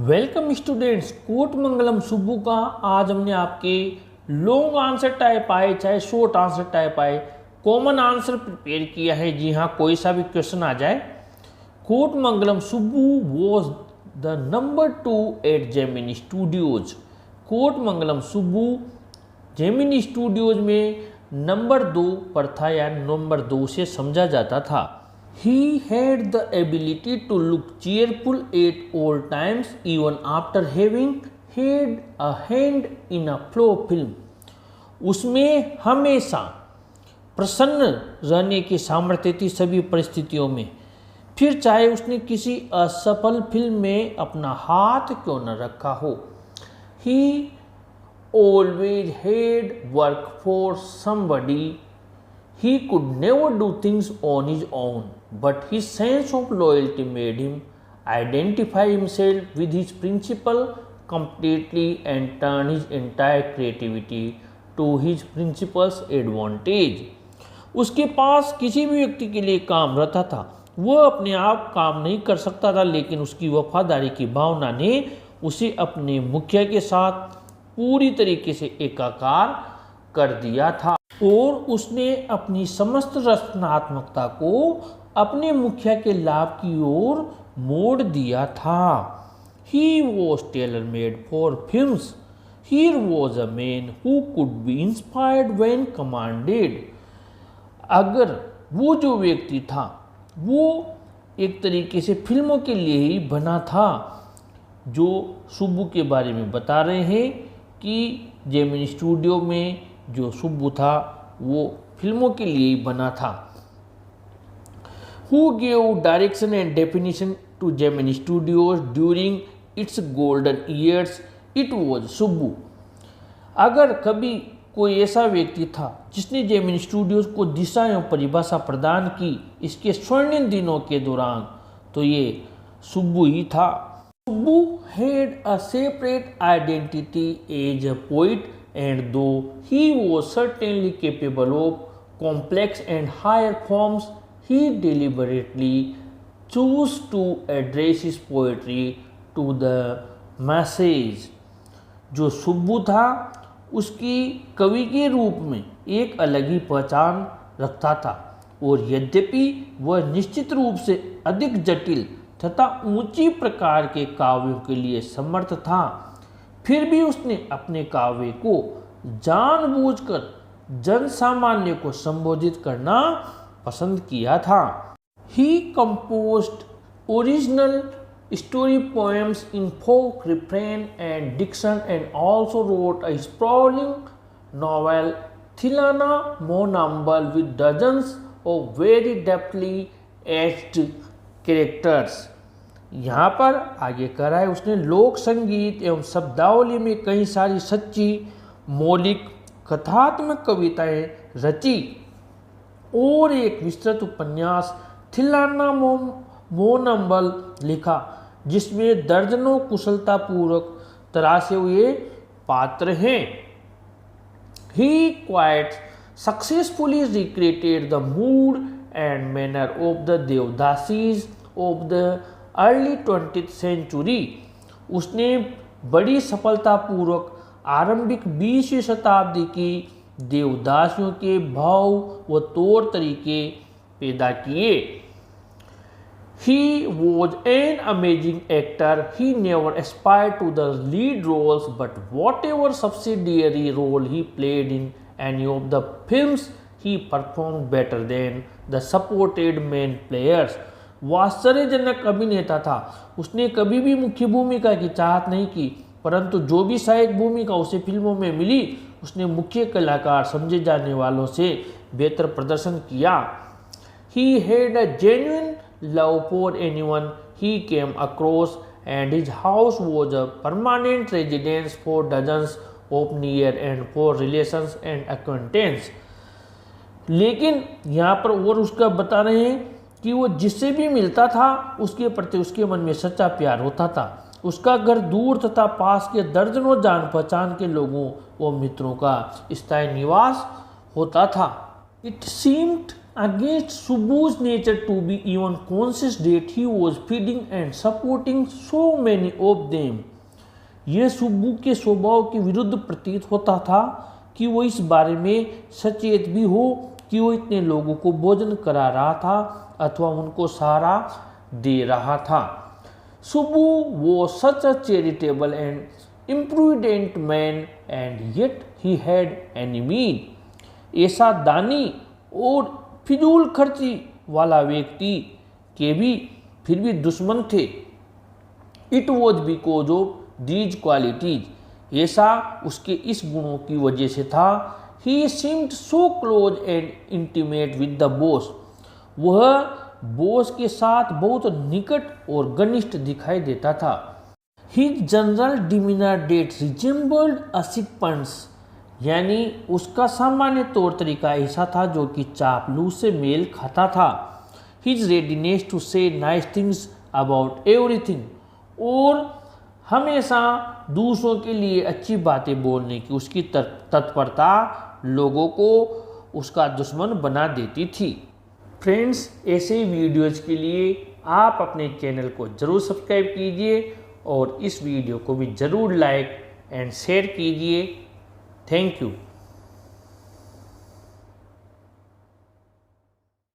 Welcome students, coat मंगलम सुब्बू का आज हमने आपके लॉन्ग आंसर टाइप आए चाहे शॉर्ट आंसर टाइप आए कॉमन आंसर प्रिपेयर किया है। जी हाँ, कोई सा भी क्वेश्चन आ जाए। Kothamangalam Subbu was the number 2 at Gemini Studios. Kothamangalam Subbu Gemini Studios में नंबर 2 पर था या नंबर 2 से समझा जाता था। He had the ability to look cheerful at all times, even after having had a hand in a flop film. उसमें हमेशा प्रसन्न रहने की सामर्थ्य थी सभी परिस्थितियों में, फिर चाहे उसने किसी असफल फिल्म में अपना हाथ क्यों न रखा हो। He always had work for somebody. He could never do things on his own, but his sense of loyalty made him identify himself with his principal completely and turn his entire creativity to his principal's advantage. उसके पास किसी भी व्यक्ति के लिए काम रहता था, वह अपने आप काम नहीं कर सकता था, लेकिन उसकी वफादारी की भावना ने उसे अपने मुखिया के साथ पूरी तरीके से एकाकार कर दिया था और उसने अपनी समस्त रचनात्मकता को अपने मुखिया के लाभ की ओर मोड़ दिया था। He was tailor-made for films. Here was a man who could be inspired when commanded. अगर वो जो व्यक्ति था वो एक तरीके से फिल्मों के लिए ही बना था। जो सुब्बू के बारे में बता रहे हैं कि जेमिनी स्टूडियो में जो सुब्बू था वो फिल्मों के लिए ही बना था। Who gave direction and definition to Gemini Studios during its golden years? It was Subbu. अगर कभी कोई ऐसा व्यक्ति था जिसने जेमिनी स्टूडियोज को दिशा एवं परिभाषा प्रदान की इसके स्वर्णिम दिनों के दौरान, तो ये सुब्बू ही था। Subbu had a separate identity as a poet, and though he was certainly capable of complex and higher forms, he deliberately chose to address his poetry to the masses. जो सुब्बू था उसकी कवि के रूप में एक अलग ही पहचान रखता था, और यद्यपि वह निश्चित रूप से अधिक जटिल तथा ऊंची प्रकार के काव्यों के लिए समर्थ था, फिर भी उसने अपने काव्य को जानबूझकर जन सामान्य को संबोधित करना पसंद किया था। He composed original story poems in folk refrain and diction and also wrote a sprawling novel Thilana Mon Number with dozens of very deftly etched characters. यहाँ पर आगे कह रहा है उसने लोक संगीत एवं शब्दावली में कई सारी सच्ची मौलिक कथात्मक कविताएं रची और एक विस्तृत उपन्यास थिलाना मोनम्बल लिखा जिसमें दर्जनों कुशलतापूर्वक तराशे हुए पात्र हैं। He quite successfully recreated the mood and manner of the Devdasis of the early 20th century. उसने बड़ी सफलतापूर्वक आरंभिक 20वीं शताब्दी की देवदासियों के भाव व तौर तरीके पैदा किए। He was an amazing actor. He never aspired to the lead roles, but whatever subsidiary role he played in any of the films, he performed better than the supported main players. वो आश्चर्यजनक अभिनेता था। उसने कभी भी मुख्य भूमिका की चाहत नहीं की, परंतु जो भी सहायक भूमिका उसे फिल्मों में मिली उसने मुख्य कलाकार समझे जाने वालों से बेहतर प्रदर्शन किया। He had a genuine love for anyone he came across, and his house was a permanent residence for dozens of near and far relations and acquaintances. लेकिन यहाँ पर और उसका बता रहे हैं कि वो जिससे भी मिलता था उसके प्रति उसके मन में सच्चा प्यार होता था। उसका घर दूर तथा पास के दर्जनों जान पहचान के लोगों व मित्रों का स्थायी निवास होता था। It seemed Against Subbu's nature to be even conscious that he was feeding and supporting so many of them. यह सुब्बू के स्वभाव के विरुद्ध प्रतीत होता था कि वो इस बारे में सचेत भी हो कि वो इतने लोगों को भोजन करा रहा था अथवा उनको सहारा दे रहा था। Subbu was such a charitable and imprudent man and yet he had enemies. ऐसा दानी और फिजूल खर्ची वाला व्यक्ति के भी फिर भी दुश्मन थे। It was because of these qualities, ऐसा उसके इस गुणों की वजह से था। He seemed so close and intimate with the boss, वह बॉस के साथ बहुत निकट और घनिष्ठ दिखाई देता था। His general demeanour that resembled a sycophant, यानी उसका सामान्य तौर तरीका ऐसा था जो कि चापलूस से मेल खाता था। हिज रेडीनेस टू से नाइस थिंग्स अबाउट एवरीथिंग, और हमेशा दूसरों के लिए अच्छी बातें बोलने की उसकी तत्परता लोगों को उसका दुश्मन बना देती थी। फ्रेंड्स, ऐसे वीडियोज़ के लिए आप अपने चैनल को ज़रूर सब्सक्राइब कीजिए और इस वीडियो को भी ज़रूर लाइक एंड शेयर कीजिए। Thank you.